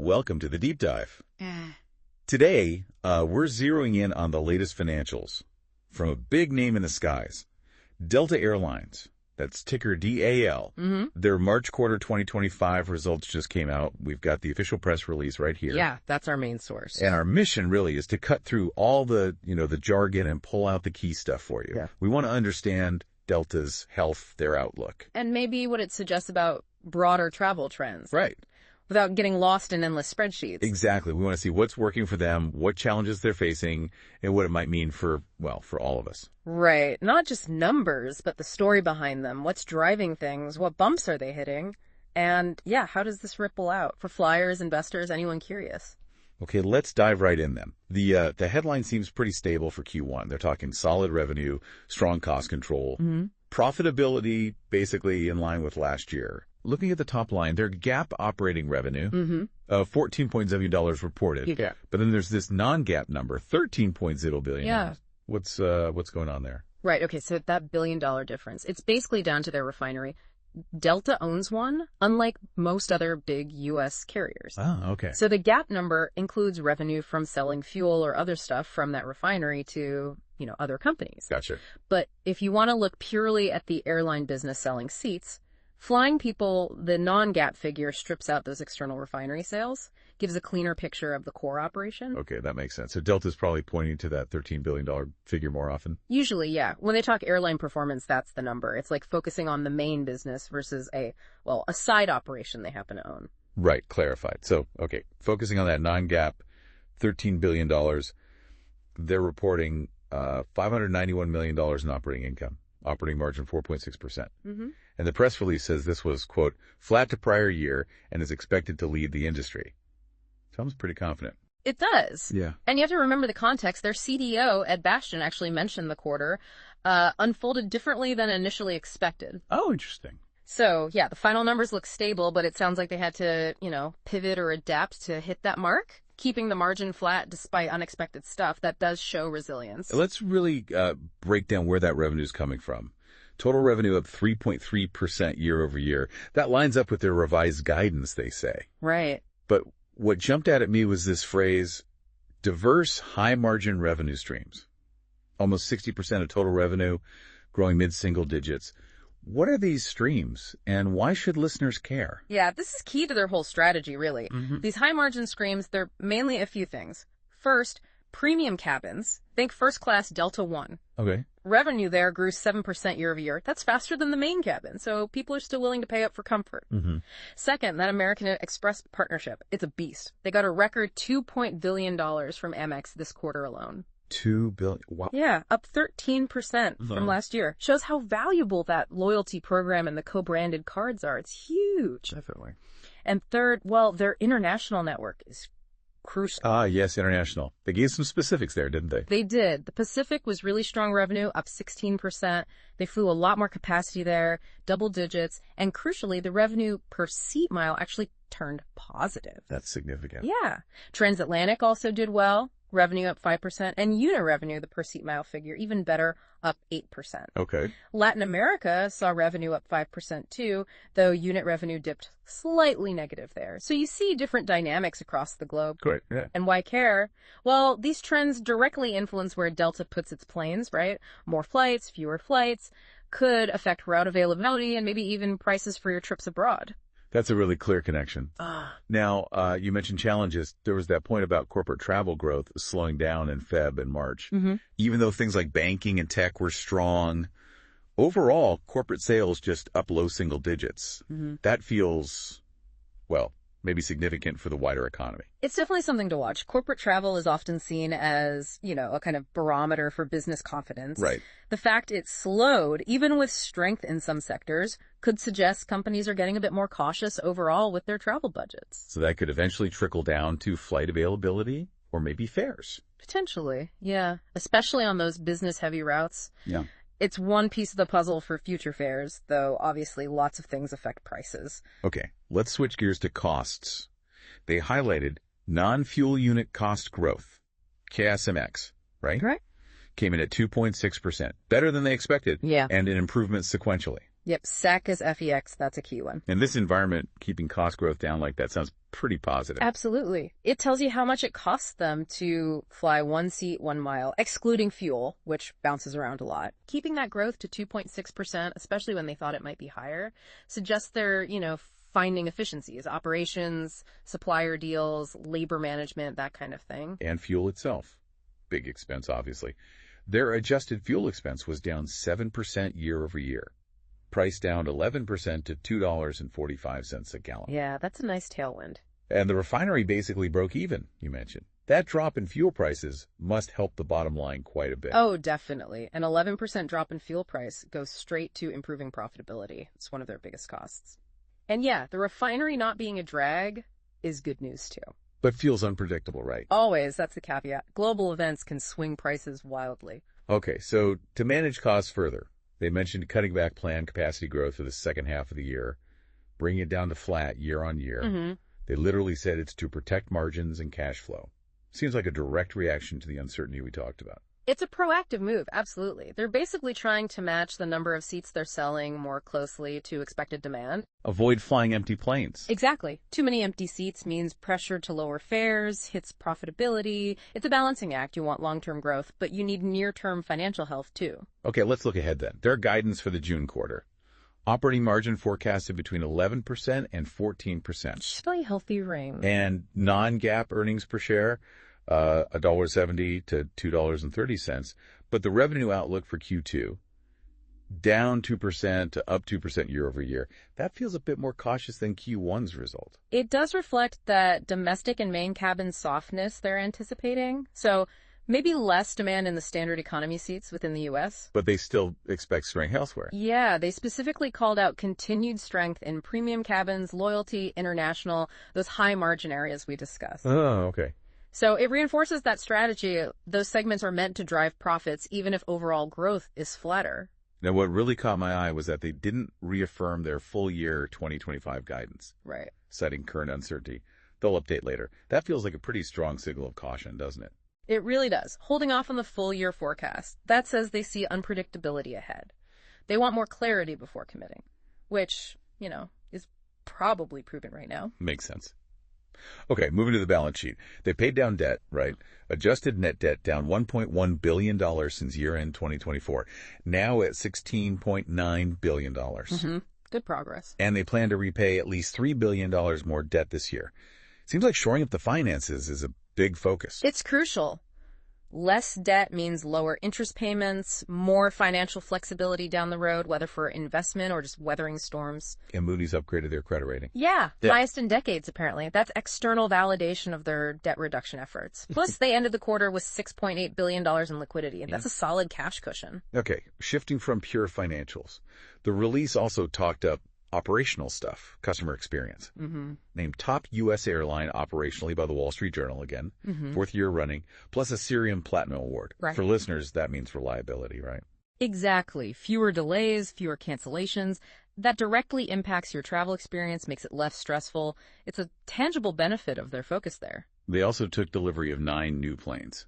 Welcome to the Deep Dive. Today, we're zeroing in on the latest financials from a big name in the skies, Delta Airlines. That's ticker DAL. Their March quarter 2025 results just came out. We've got the official press release right here. Yeah, that's our main source. And our mission really is to cut through all the jargon and pull out the key stuff for you. Yeah. We want to understand Delta's health, their outlook. And maybe what it suggests about broader travel trends. Right. Without getting lost in endless spreadsheets. Exactly. We want to see what's working for them, what challenges they're facing, and what it might mean for all of us. Right. Not just numbers, but the story behind them. What's driving things? What bumps are they hitting? And yeah, how does this ripple out for flyers, investors, anyone curious? Okay, let's dive right in then. The headline seems pretty stable for Q1. They're talking solid revenue, strong cost control, profitability basically in line with last year. Looking at the top line, their GAAP operating revenue of $14.0 billion reported. Yeah. But then there's this non-GAAP number, $13.0 billion. Yeah. What's going on there? Right. Okay. So that $1 billion difference, it's basically down to their refinery. Delta owns one, unlike most other big U.S. carriers. Oh, okay. So the GAAP number includes revenue from selling fuel or other stuff from that refinery to, other companies. Gotcha. But if you want to look purely at the airline business selling seats, flying people, the non-GAAP figure strips out those external refinery sales, gives a cleaner picture of the core operation. Okay, that makes sense. So Delta's probably pointing to that $13 billion figure more often? Usually, yeah. When they talk airline performance, that's the number. It's like focusing on the main business versus a side operation they happen to own. Right, clarified. So, okay, focusing on that non-GAAP $13 billion, they're reporting $591 million in operating income, operating margin 4.6%. And the press release says this was, quote, flat to prior year and is expected to lead the industry. Sounds pretty confident. It does. Yeah. And you have to remember the context. Their CDO, Ed Bastian, actually mentioned the quarter unfolded differently than initially expected. Oh, interesting. So, yeah, the final numbers look stable, but it sounds like they had to, pivot or adapt to hit that mark. Keeping the margin flat despite unexpected stuff, that does show resilience. Let's really break down where that revenue is coming from. Total revenue up 3.3% year over year. That lines up with their revised guidance, they say. Right. But what jumped out at me was this phrase, diverse high-margin revenue streams. Almost 60% of total revenue, growing mid-single digits. What are these streams, and why should listeners care? Yeah, this is key to their whole strategy, really. These high-margin streams, they're mainly a few things. First, premium cabins. Think first-class Delta One. Okay. Revenue there grew 7% year over year. That's faster than the main cabin, so people are still willing to pay up for comfort. Second, that American Express partnership, it's a beast. They got a record $2 billion from Amex this quarter alone. $2 billion. Wow. Yeah, up 13% from last year. Shows how valuable that loyalty program and the co-branded cards are. It's huge. Definitely. And third, their international network is crucial. Ah, yes, international. They gave some specifics there, didn't they? They did. The Pacific was really strong revenue, up 16%. They flew a lot more capacity there, double digits. And crucially, the revenue per seat mile actually turned positive. That's significant. Yeah. Transatlantic also did well. Revenue up 5%, and unit revenue, the per seat mile figure, even better, up 8%. Okay. Latin America saw revenue up 5% too, though unit revenue dipped slightly negative there. So you see different dynamics across the globe. Great, yeah. And why care? Well, these trends directly influence where Delta puts its planes, right? More flights, fewer flights, could affect route availability and maybe even prices for your trips abroad. That's a really clear connection. Now, you mentioned challenges. There was that point about corporate travel growth slowing down in Feb and March. Even though things like banking and tech were strong, overall, corporate sales just up low single digits. That feels, maybe significant for the wider economy. It's definitely something to watch. Corporate travel is often seen as, a kind of barometer for business confidence. Right. The fact it slowed, even with strength in some sectors, could suggest companies are getting a bit more cautious overall with their travel budgets. So that could eventually trickle down to flight availability or maybe fares. Potentially, yeah. Especially on those business-heavy routes. Yeah. It's one piece of the puzzle for future fares, though obviously lots of things affect prices. Okay, let's switch gears to costs. They highlighted non-fuel unit cost growth, KSMX, right? Right. Came in at 2.6%, better than they expected. Yeah. And an improvement sequentially. Yep, SEC is FEX. That's a key one. In this environment, keeping cost growth down like that sounds pretty positive. Absolutely. It tells you how much it costs them to fly 1 seat, 1 mile, excluding fuel, which bounces around a lot. Keeping that growth to 2.6%, especially when they thought it might be higher, suggests they're, finding efficiencies, operations, supplier deals, labor management, that kind of thing. And fuel itself. Big expense, obviously. Their adjusted fuel expense was down 7% year over year. Price down 11% to $2.45 a gallon. Yeah, that's a nice tailwind. And the refinery basically broke even, you mentioned. That drop in fuel prices must help the bottom line quite a bit. Oh, definitely. An 11% drop in fuel price goes straight to improving profitability. It's one of their biggest costs. And yeah, the refinery not being a drag is good news too. But fuel's unpredictable, right? Always, that's the caveat. Global events can swing prices wildly. Okay, so to manage costs further, they mentioned cutting back planned capacity growth for the second half of the year, bringing it down to flat year on year. Mm-hmm. They literally said it's to protect margins and cash flow. Seems like a direct reaction to the uncertainty we talked about. It's a proactive move, absolutely. They're basically trying to match the number of seats they're selling more closely to expected demand. Avoid flying empty planes. Exactly. Too many empty seats means pressure to lower fares, hits profitability. It's a balancing act. You want long-term growth, but you need near-term financial health too. Okay, let's look ahead then. Their guidance for the June quarter. Operating margin forecasted between 11% and 14%. It's a really healthy range. And non-GAAP earnings per share, $1.70 to $2.30. But the revenue outlook for Q2, down 2% to up 2% year over year. That feels a bit more cautious than Q1's result. It does reflect that domestic and main cabin softness they're anticipating. So maybe less demand in the standard economy seats within the U.S. But they still expect strength elsewhere. Yeah, they specifically called out continued strength in premium cabins, loyalty, international, those high margin areas we discussed. Oh, okay. So it reinforces that strategy. Those segments are meant to drive profits, even if overall growth is flatter. Now, what really caught my eye was that they didn't reaffirm their full year 2025 guidance. Right. Citing current uncertainty. They'll update later. That feels like a pretty strong signal of caution, doesn't it? It really does. Holding off on the full year forecast. That says they see unpredictability ahead. They want more clarity before committing, which, is probably proven right now. Makes sense. Okay, moving to the balance sheet. They paid down debt, right? Adjusted net debt down $1.1 billion since year-end 2024. Now at $16.9 billion. Mm-hmm. Good progress. And they plan to repay at least $3 billion more debt this year. Seems like shoring up the finances is a big focus. It's crucial. Less debt means lower interest payments, more financial flexibility down the road, whether for investment or just weathering storms. And Moody's upgraded their credit rating. Yeah, highest in decades, apparently. That's external validation of their debt reduction efforts. Plus, they ended the quarter with $6.8 billion in liquidity. That's a solid cash cushion. Okay, shifting from pure financials. The release also talked up operational stuff, customer experience. Mm-hmm. Named top U.S. airline operationally by the Wall Street Journal again, fourth year running, plus a Cirium Platinum Award. Right. For listeners, that means reliability, right? Exactly. Fewer delays, fewer cancellations. That directly impacts your travel experience, makes it less stressful. It's a tangible benefit of their focus there. They also took delivery of 9 new planes.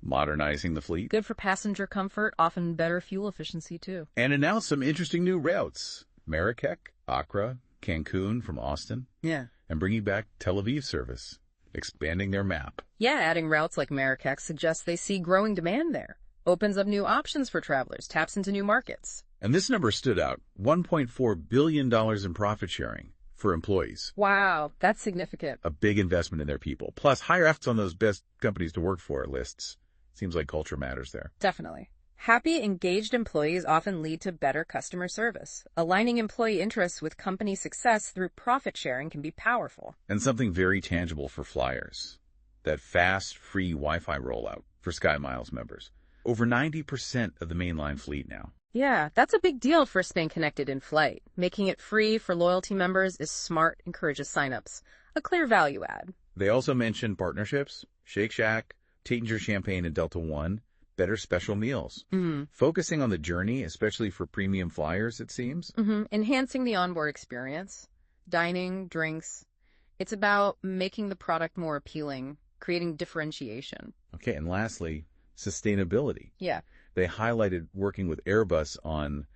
Modernizing the fleet. Good for passenger comfort, often better fuel efficiency too. And announced some interesting new routes. Marrakech, Accra, Cancun from Austin. Yeah. And bringing back Tel Aviv service, expanding their map. Yeah, adding routes like Marrakech suggests they see growing demand there. Opens up new options for travelers, taps into new markets. And this number stood out, $1.4 billion in profit sharing for employees. Wow, that's significant. A big investment in their people. Plus, higher efforts on those best companies to work for lists. Seems like culture matters there. Definitely. Happy, engaged employees often lead to better customer service. Aligning employee interests with company success through profit sharing can be powerful. And something very tangible for flyers. That fast, free Wi-Fi rollout for SkyMiles members. Over 90% of the mainline fleet now. Yeah, that's a big deal for staying connected in flight. Making it free for loyalty members is smart, encourages signups. A clear value add. They also mentioned partnerships, Shake Shack, Tanger Champagne and Delta One. Better special meals. Focusing on the journey, especially for premium flyers, it seems. Enhancing the onboard experience. Dining, drinks. It's about making the product more appealing, creating differentiation. Okay, and lastly, sustainability. Yeah. They highlighted working with Airbus on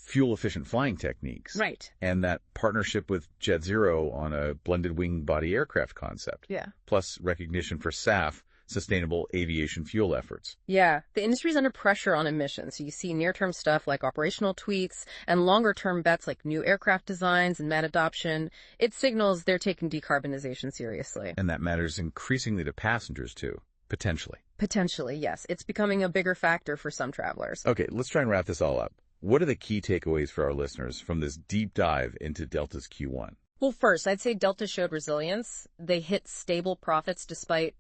fuel-efficient flying techniques. Right. And that partnership with Jet Zero on a blended wing-body aircraft concept. Yeah. Plus recognition for SAF, sustainable aviation fuel efforts. Yeah, the industry's under pressure on emissions. So you see near-term stuff like operational tweaks and longer-term bets like new aircraft designs and mat adoption. It signals they're taking decarbonization seriously. And that matters increasingly to passengers, too, potentially. Potentially, yes. It's becoming a bigger factor for some travelers. Okay, let's try and wrap this all up. What are the key takeaways for our listeners from this deep dive into Delta's Q1? Well, first, I'd say Delta showed resilience. They hit stable profits despite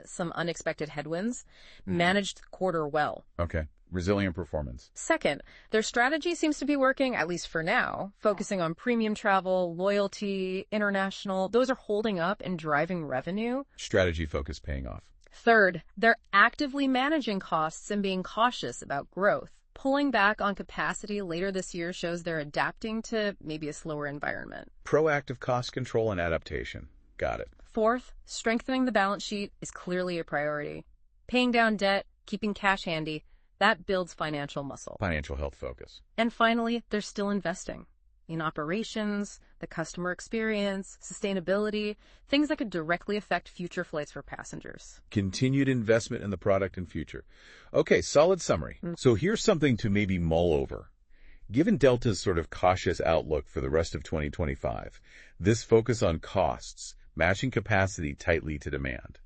some unexpected headwinds, managed the quarter well. Okay, resilient performance. Second, their strategy seems to be working, at least for now, focusing on premium travel, loyalty, international. Those are holding up and driving revenue. Strategy focus paying off. Third, they're actively managing costs and being cautious about growth. Pulling back on capacity later this year shows they're adapting to maybe a slower environment. Proactive cost control and adaptation. Got it. Fourth, strengthening the balance sheet is clearly a priority. Paying down debt, keeping cash handy, that builds financial muscle. Financial health focus. And finally, they're still investing in operations, the customer experience, sustainability, things that could directly affect future flights for passengers. Continued investment in the product and future. Okay, solid summary. So here's something to maybe mull over. Given Delta's sort of cautious outlook for the rest of 2025, this focus on costs, matching capacity tightly to demand,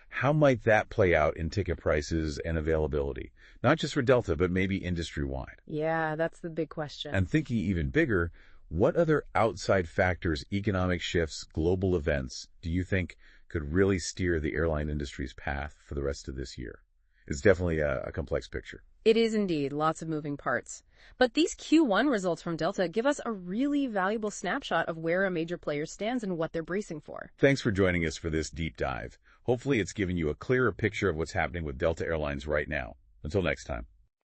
how might that play out in ticket prices and availability? Not just for Delta, but maybe industry-wide. Yeah, that's the big question. And thinking even bigger, what other outside factors, economic shifts, global events, do you think could really steer the airline industry's path for the rest of this year? It's definitely a complex picture. It is indeed, lots of moving parts. But these Q1 results from Delta give us a really valuable snapshot of where a major player stands and what they're bracing for. Thanks for joining us for this deep dive. Hopefully it's given you a clearer picture of what's happening with Delta Airlines right now. Until next time.